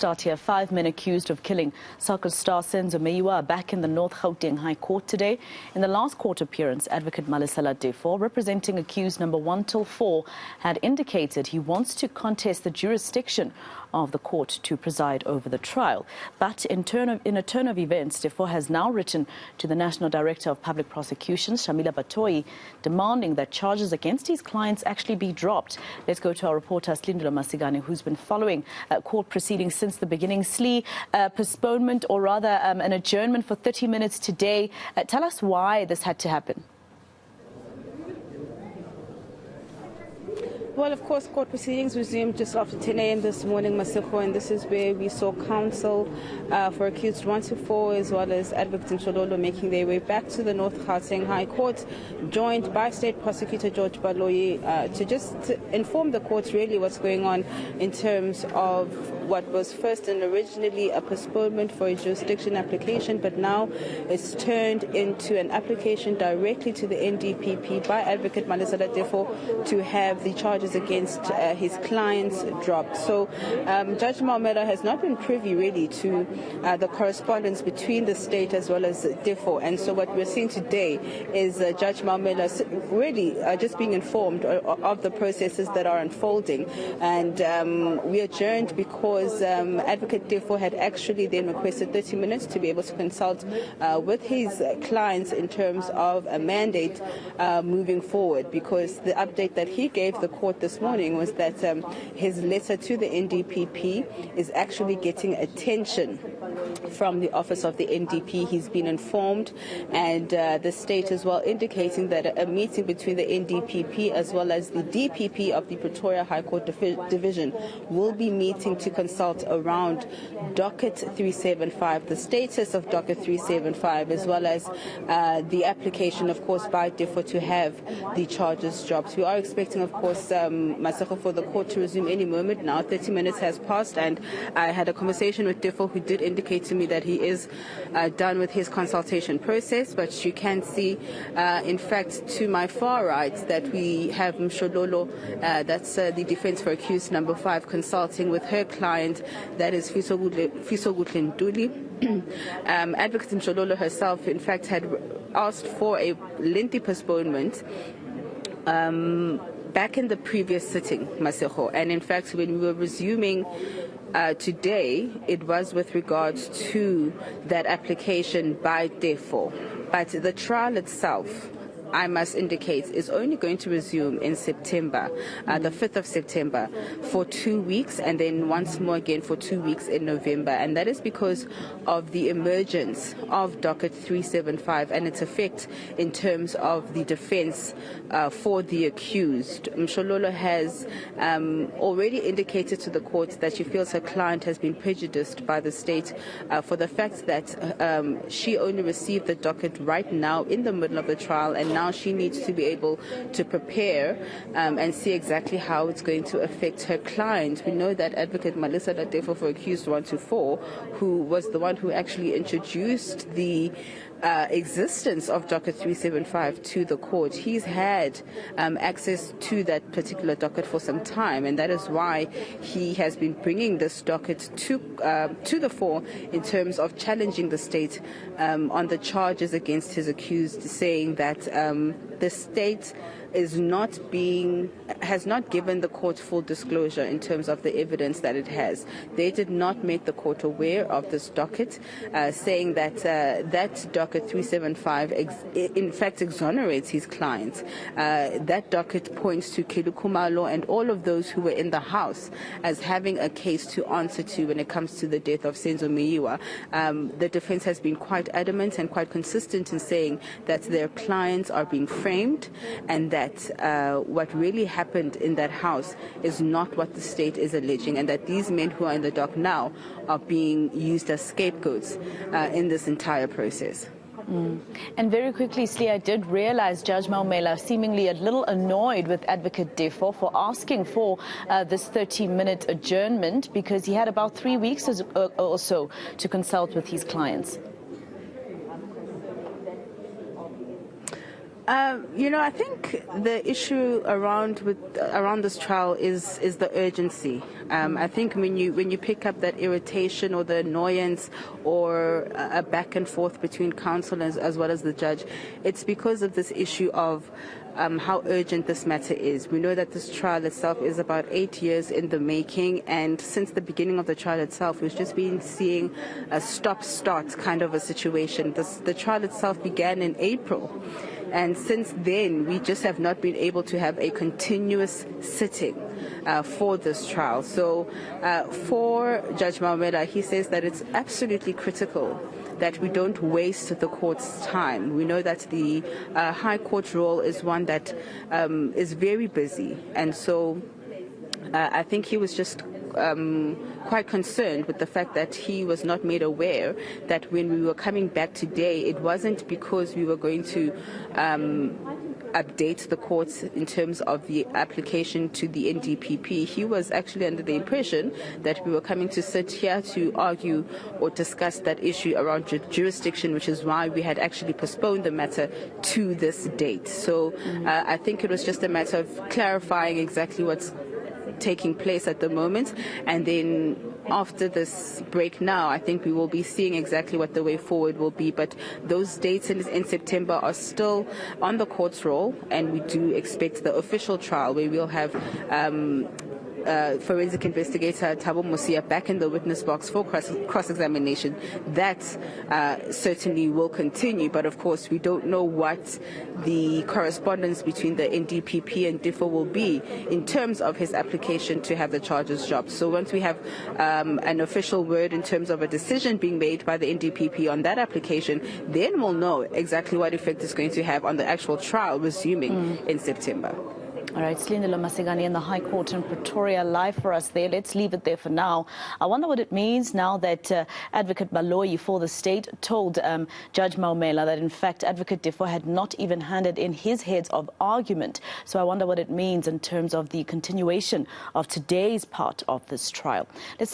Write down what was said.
start here. 5 men accused of killing soccer star Senzo Meyiwa are back in the North Gauteng High Court today. In the last court appearance, Advocate Teffo, representing accused number 1 till 4, had indicated he wants to contest the jurisdiction of the court to preside over the trial. But in a turn of events, Teffo has now written to the National Director of Public Prosecutions, Shamila Batoyi, demanding that charges against his clients actually be dropped. Let's go to our reporter, Slindula Masigane, who's been following court proceedings since the beginning. Slee, postponement, or rather an adjournment for 30 minutes today. Tell us why this had to happen. Well, of course, court proceedings resumed just after 10 a.m. this morning, Masiko, and this is where we saw counsel for accused 1 to 4 as well as Advocate Mshololo making their way back to the North Gauteng High Court, joined by State Prosecutor George Baloyi to just inform the court really what's going on in terms of what was first and originally a postponement for a jurisdiction application, but now it's turned into an application directly to the NDPP by Advocate Teffo to have the charges against his clients dropped. So Judge Murder has not been privy really to the correspondence between the state as well as Teffo, and so what we're seeing today is Judge Murder really just being informed of the processes that are unfolding, and we adjourned because Advocate Teffo had actually then requested 30 minutes to be able to consult with his clients in terms of a mandate moving forward, because the update that he gave the court this morning was that his letter to the NDPP is actually getting attention from the office of the NDP. He's been informed, and the state as well indicating that a meeting between the NDPP as well as the DPP of the Pretoria High Court Division will be meeting to consult around docket 375, the status of docket 375, as well as the application, of course, by Teffo to have the charges dropped. We are expecting, of course, Masako, for the court to resume any moment now. 30 minutes has passed, and I had a conversation with Teffo, who did indicate to me that he is done with his consultation process. But you can see, in fact, to my far right, that we have Mshololo, that's the defense for accused number 5, consulting with her client, that is Fiso Nduli. Advocate Mshololo herself, in fact, had asked for a lengthy postponement back in the previous sitting, Masejo, and in fact when we were resuming today, it was with regards to that application by Teffo. But the trial itself, I must indicate, is only going to resume in September, the 5th of September, for 2 weeks, and then once more again for 2 weeks in November. And that is because of the emergence of docket 375 and its effect in terms of the defense for the accused. Mshololo has already indicated to the court that she feels her client has been prejudiced by the state for the fact that she only received the docket right now in the middle of the trial, and now she needs to be able to prepare and see exactly how it's going to affect her client. We know that Advocate Teffo for accused 1 to 4, who was the one who actually introduced the existence of docket 375 to the court. He's had access to that particular docket for some time, and that is why he has been bringing this docket to the fore in terms of challenging the state on the charges against his accused, saying that the state has not given the court full disclosure in terms of the evidence that it has. They did not make the court aware of this docket, saying that that docket 375 in fact exonerates his client. That docket points to Kelukumalo and all of those who were in the house as having a case to answer to when it comes to the death of Senzo Meyiwa. The defense has been quite adamant and quite consistent in saying that their clients are being framed, and that what really happened in that house is not what the state is alleging, and that these men who are in the dock now are being used as scapegoats in this entire process. And very quickly, Slee, I did realize Judge Maumela seemingly a little annoyed with Advocate Teffo for asking for this 30-minute adjournment, because he had about 3 weeks or so to consult with his clients. I think the issue around this trial is the urgency. I think when you pick up that irritation or the annoyance or a back and forth between counsel as well as the judge, it's because of this issue of how urgent this matter is. We know that this trial itself is about 8 years in the making, and since the beginning of the trial itself, we've just been seeing a stop-start kind of a situation. The trial itself began in April. And since then, we just have not been able to have a continuous sitting for this trial. So for Judge Maumela, he says that it's absolutely critical that we don't waste the court's time. We know that the High Court role is one that is very busy. And so I think he was just quite concerned with the fact that he was not made aware that when we were coming back today, it wasn't because we were going to update the courts in terms of the application to the NDPP. He was actually under the impression that we were coming to sit here to argue or discuss that issue around jurisdiction, which is why we had actually postponed the matter to this date. So I think it was just a matter of clarifying exactly what's taking place at the moment, and then after this break now, I think we will be seeing exactly what the way forward will be. But those dates in September are still on the court's roll, and we do expect the official trial where we'll have forensic investigator Thabo Mosia back in the witness box for cross-examination. That certainly will continue, but of course we don't know what the correspondence between the NDPP and Teffo will be in terms of his application to have the charges dropped. So once we have an official word in terms of a decision being made by the NDPP on that application, then we'll know exactly what effect it's going to have on the actual trial resuming in September. All right, Slindelo Masegani in the High Court in Pretoria, live for us there. Let's leave it there for now. I wonder what it means now that Advocate Baloyi for the state told Judge Maumela that, in fact, Advocate Teffo had not even handed in his heads of argument. So I wonder what it means in terms of the continuation of today's part of this trial. Let's